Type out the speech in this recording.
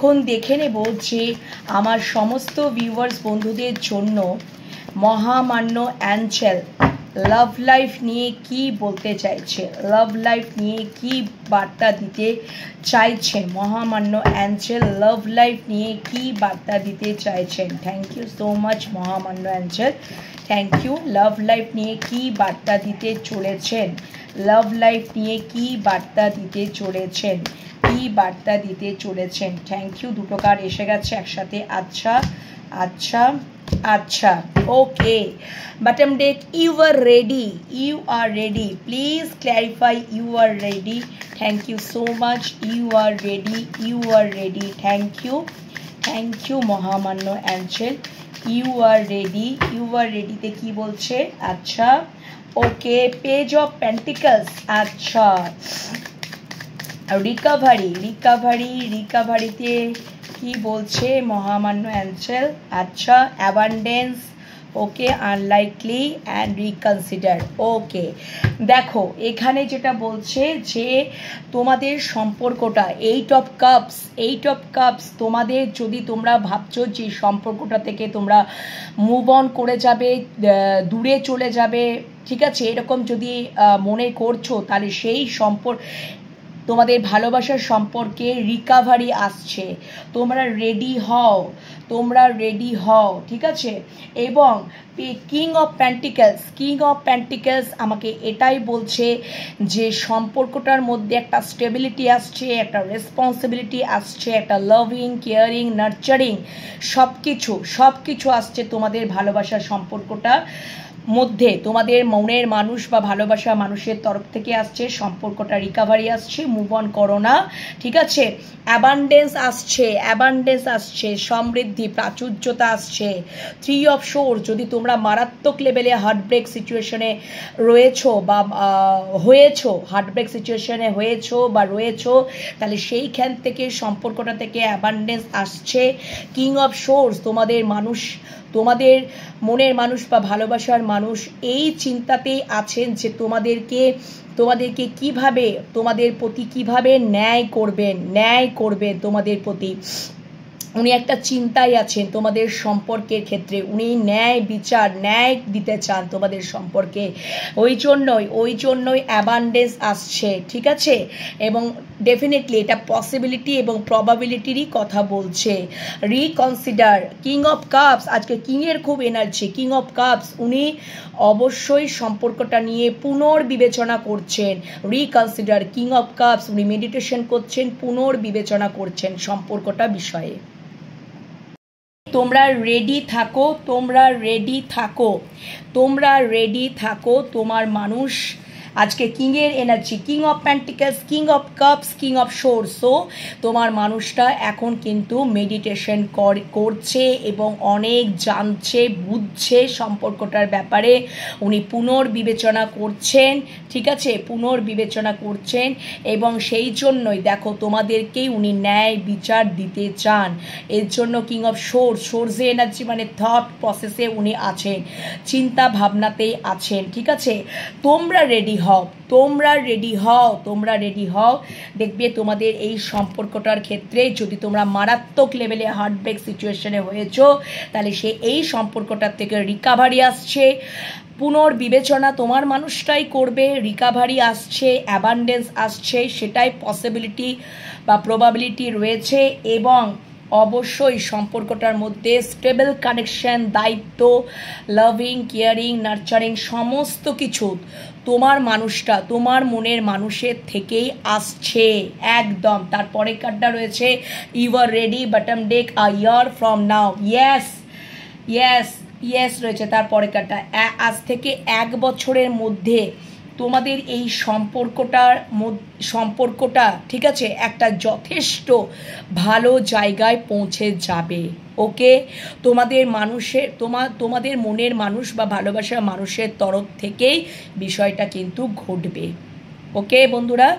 এখন দেখে নেব যে আমার সমস্ত ভিউয়ার্স বন্ধুদের জন্য মহামান্য অ্যাঞ্জেল লাভ লাইফ নিয়ে কি বলতে চাইছে, লাভ লাইফ নিয়ে কি বার্তা দিতে চাইছেন। মহামান্য অ্যাঞ্জেল লাভ লাইফ নিয়ে কি বার্তা দিতে চাইছেন। থ্যাংক ইউ সো মাচ মহামান্য angel, thank you. Love life নিয়ে কি বার্তা দিতে চলেছেন, লাভ লাইফ নিয়ে কি বার্তা দিতে চলেছেন, কি বার্তা দিতে চলেছেন। থ্যাংক ইউ, দুটো কার্ড এসে গেছে একসাথে। আচ্ছা আচ্ছা আচ্ছা, okay. Bottom deck, you are ready, you are ready, please clarify you are ready. Thank you so much, you are ready, you are ready. Thank you মহামান্য angel, you are ready, you are রেডিতে কি বলছে। আচ্ছা okay, page of pentacles. আচ্ছা, recovery, recovery, রিকাভারিতে কি বলছে মহামান্য অ্যাঞ্জেল। আচ্ছা, abundance, okay, unlikely and reconsider. Okay, দেখো এখানে যেটা বলছে যে তোমাদের সম্পর্কটা eight of cups, eight of cups, তোমাদের যদি তোমরা ভাবছো যে সম্পর্কটা থেকে তোমরা মুভ অন করে যাবে, দূরে চলে যাবে, ঠিক আছে, এরকম যদি মনে করছো, তাহলে সেই তোমাদের ভালোবাসার সম্পর্কে রিকাভারি আসছে। তোমরা রেডি হও, তোমরা রেডি হও, ঠিক আছে। এবং king of pentacles, king of pentacles আমাকে এটাই বলছে যে সম্পর্কটার মধ্যে একটা স্টেবিলিটি আসছে, একটা রেসপন্সিবিলিটি আসছে, একটা লাভিং, কেয়ারিং, নার্চারিং, সব কিছু আসছে তোমাদের ভালোবাসার সম্পর্কটা মধ্যে। তোমাদের মনের মানুষ বা ভালোবাসা মানুষের তরফ থেকে আসছে, সম্পর্কটা রিকাভারি আসছে, মুভ অন করো না, ঠিক আছে। অ্যাবান্ডেন্স আসছে, অ্যাবান্ডেন্স আসছে, সমৃদ্ধি, প্রাচুর্যতা আসছে। থ্রি অফ সোর্স, যদি তোমরা মারাত্মক লেভেলে হার্টব্রেক সিচুয়েশনে রয়েছো বা হয়েছো, হার্টব্রেক সিচুয়েশনে হয়েছো বা রয়েছো, তাহলে সেইখান থেকে সম্পর্কটা থেকে অ্যাবান্ডেন্স আসছে। কিং অফ সোর্স, তোমাদের মানুষ, তোমাদের মনের মানুষ বা ভালোবাসার মানুষ এই চিন্তাতেই আছেন যে তোমাদেরকে কিভাবে, তোমাদের প্রতি কিভাবে ন্যায় করবেন তোমাদের প্রতি। উনি একটা চিন্তায় আছেন তোমাদের সম্পর্কের ক্ষেত্রে, উনি ন্যায় বিচার, ন্যায় দিতে চান তোমাদের সম্পর্কে। ওই জন্যই অ্যাবান্ডেন্স আসছে, ঠিক আছে। এবং ডেফিনেটলি এটা পসিবিলিটি এবং প্রবাবিলিটিরই কথা বলছে। রিকনসিডার, কিং অফ কাপস, আজকে কিংয়ের খুব এনার্জি। কিং অফ কাপস, উনি অবশ্যই সম্পর্কটা নিয়ে পুনর্বিবেচনা করছেন। রিকনসিডার, কিং অফ কাপস, উনি মেডিটেশন করছেন, পুনর্বিবেচনা করছেন সম্পর্কটা বিষয়ে। তোমরা রেডি থাকো, তোমরা রেডি থাকো, তোমরা রেডি থাকো। তোমার মানুষ আজকে কিংয়ের energy, king of pentacles, king of cups, king of swords. So তোমার মানুষটা এখন কিন্তু মেডিটেশন করছে এবং অনেক জানছে, বুঝছে সম্পর্কটার ব্যাপারে। উনি পুনর্বিবেচনা করছেন, ঠিক আছে, পুনর্বিবেচনা করছেন। এবং সেই জন্যই দেখো তোমাদেরকেই উনি ন্যায় বিচার দিতে চান। এর জন্য কিং অফ সোর্সে এনার্জি মানে থট প্রসেসে উনি আছেন, চিন্তা ভাবনাতেই আছেন, ঠিক আছে। তোমরা রেডি হও, তোমরা রেডি হও, তোমরা রেডি হও। দেখবে তোমাদের এই সম্পর্কটার ক্ষেত্রে যদি তোমরা মারাত্মক লেভেলে হার্টব্রেক সিচুয়েশনে হয়েছো, তাহলে এই সম্পর্কটার থেকে রিকাভারি আসছে, পুনর্বিবেচনা তোমার মানুষটাই করবে, রিকাভারি আসছে, অ্যাবান্ডেন্স আসছে, সেটাই পসিবিলিটি বা প্রবাবিলিটি রয়েছে। এবং অবশ্যই সম্পর্কটার মধ্যে স্টেবল কানেকশন, দায়িত্ব, লাভিং, কেয়ারিং, নার্চারিং, সমস্ত কিছু তোমার মানুষটা, তোমার মনের মানুষের থেকেই আসছে একদম। তারপরে কার্ডটা রয়েছে you are ready, bottom deck, a year from now. Yes yes yes রয়েছে তারপরে কার্ডটা। আজ থেকে 1 বছরের মধ্যে তোমাদের এই সম্পর্কটা ঠিক আছে একটা যথেষ্ট ভালো জায়গায় পৌঁছে যাবে। ওকে, তোমাদের মনের মানুষ বা ভালোবাসার মানুষের তরফ থেকেই বিষয়টা কিন্তু ঘটবে। ওকে বন্ধুরা।